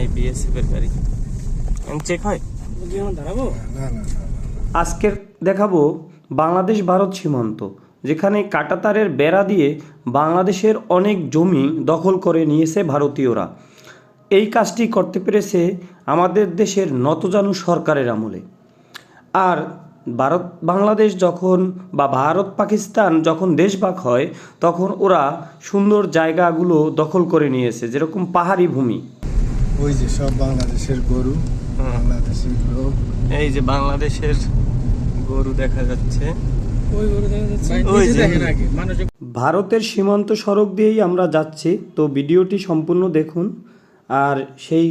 এই বিএসএফ এর গাড়ি চেক হয়। আজকের দেখাবো বাংলাদেশ ভারত সীমান্ত, যেখানে কাঁটাতারের বেড়া দিয়ে বাংলাদেশের অনেক জমি দখল করে নিয়েছে ভারতীয়রা। এই কাজটি করতে পেরেছে আমাদের দেশের নতজানু সরকারের আমলে। আর বাংলাদেশ যখন বা ভারত পাকিস্তান যখন দেশভাগ হয়, তখন ওরা সুন্দর জায়গাগুলো দখল করে নিয়েছে, যেরকম পাহাড়ি ভূমি। ওই যে সব বাংলাদেশের গরু, বাংলাদেশের লোক, এই যে বাংলাদেশের গরু দেখা যাচ্ছে, ভারতের সীমান্ত সড়ক দিয়েই আমরা যাচ্ছি, তো ভিডিওটি সম্পূর্ণ দেখুন আর সেই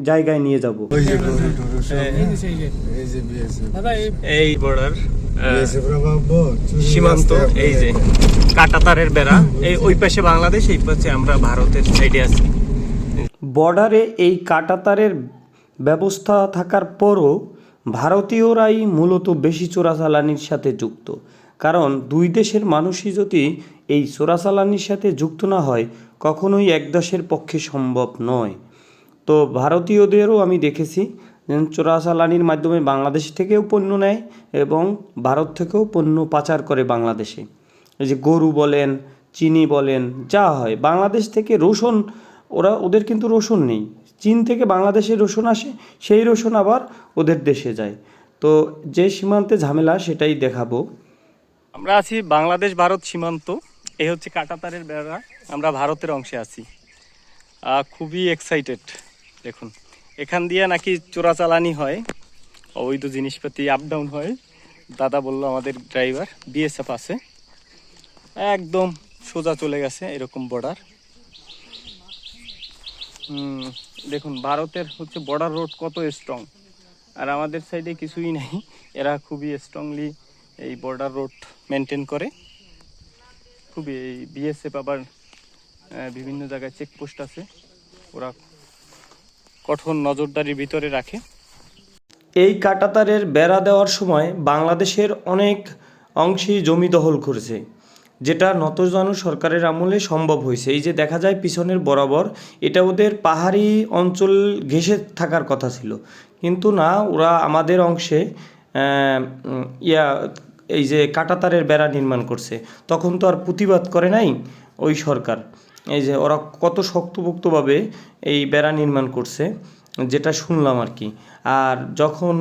জায়গায় নিয়ে যাব। ওই যে গরু টরু সব, এই যে বিএসএফ, এই বর্ডার বিএসএফ রা বাবু সীমান্ত, এই যে কাঁটাতারের বেড়া, এই ওই পাশে বাংলাদেশ, এই পাশে আমরা ভারতের সাইডে আছি। বর্ডারে এই কাঁটাতারের ব্যবস্থা থাকার পরও ভারতীয়রাই মূলত বেশি চোরাচালানির সাথে যুক্ত। কারণ দুই দেশের মানুষই যদি এই চোরাচালানির সাথে যুক্ত না হয়, কখনোই এক দেশের পক্ষে সম্ভব নয়। তো ভারতীয়দেরও আমি দেখেছি যে চোরাচালানির মাধ্যমে বাংলাদেশ থেকেও পণ্য নেয় এবং ভারত থেকেও পণ্য পাচার করে বাংলাদেশে। এই যে গরু বলেন, চিনি বলেন, যা হয় বাংলাদেশ থেকে রসুন, ওদের কিন্তু রসুন নেই, চীন থেকে বাংলাদেশে রসুন আসে, সেই রসুন আবার ওদের দেশে যায়। তো যে সীমান্তে ঝামেলা সেটাই দেখাবো। আমরা আছি বাংলাদেশ ভারত সীমান্ত, এই হচ্ছে কাঁটাতারের বেড়া, আমরা ভারতের অংশে আছি। খুবই এক্সাইটেড। দেখুন, এখান দিয়ে নাকি চোরাচালানি হয়, অবৈধ জিনিসপাতি আপ ডাউন হয়। দাদা বললো, আমাদের ড্রাইভার, বিএসএফ আছে, একদম সোজা চলে গেছে এরকম বর্ডার। দেখুন ভারতের হচ্ছে বর্ডার রোড কত স্ট্রং, আর আমাদের সাইডে কিছুই নাই। এরা খুবই স্ট্রংলি এই বর্ডার রোড মেনটেন করে। খুবই এই বিএসএফ আবার বিভিন্ন জায়গায় চেকপোস্ট আছে, ওরা কঠোর নজরদারির ভিতরে রাখে। এই কাঁটাতারের বেড়া দেওয়ার সময় বাংলাদেশের অনেক অংশেই জমি দখল করেছে, যেটা নতজানু সরকারের আমলে সম্ভব হয়েছে। এই যে দেখা যায় পিছনের বরাবর, এটা ওদের পাহাড়ি অঞ্চল ঘেঁষে থাকার কথা ছিল, কিন্তু না, ওরা আমাদের অংশে এই যে কাঁটাতারের বেড়া নির্মাণ করছে। তখন তো আর প্রতিবাদ করে নাই ওই সরকার। এই যে ওরা কত শক্তপোক্তভাবে এই বেড়া নির্মাণ করছে, যেটা শুনলাম আর কি। আর যখন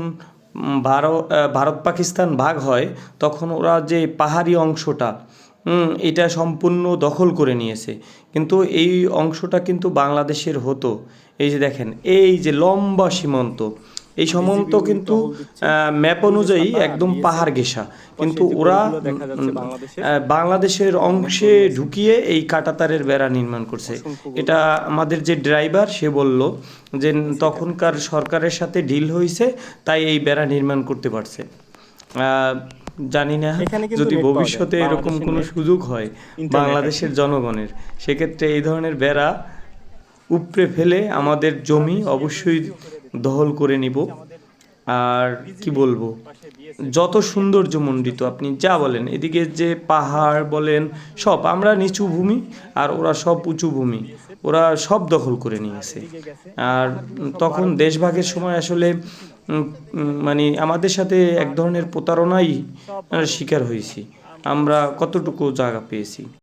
ভারত পাকিস্তান ভাগ হয়, তখন ওরা যে পাহাড়ি অংশটা এটা সম্পূর্ণ দখল করে নিয়েছে, কিন্তু এই অংশটা কিন্তু বাংলাদেশের হতো। এই যে দেখেন, এই যে লম্বা সীমান্ত, এই সীমান্ত কিন্তু ম্যাপ অনুযায়ী একদম পাহাড় ঘেঁষা, কিন্তু ওরা বাংলাদেশের অংশে ঢুকিয়ে এই কাঁটাতারের বেড়া নির্মাণ করছে। এটা আমাদের যে ড্রাইভার, সে বলল যে তখনকার সরকারের সাথে ডিল হয়েছে, তাই এই বেড়া নির্মাণ করতে পারছে। জানি না যদি ভবিষ্যতে এরকম কোনো সুযোগ হয় বাংলাদেশের জনগণের, সেক্ষেত্রে এই ধরনের বেড়া উপড়ে ফেলে আমাদের জমি অবশ্যই দখল করে নিব। আর কি বলবো, যত সৌন্দর্যমণ্ডিত আপনি যা বলেন, এদিকে যে পাহাড় বলেন, সব আমরা নিচু ভূমি আর ওরা সব উঁচু ভূমি, ওরা সব দখল করে নিয়েছে। আর তখন দেশভাগের সময় আসলে মানে আমাদের সাথে এক ধরনের প্রতারণাই শিকার হয়েছি। আমরা কতটুকু জায়গা পেয়েছি।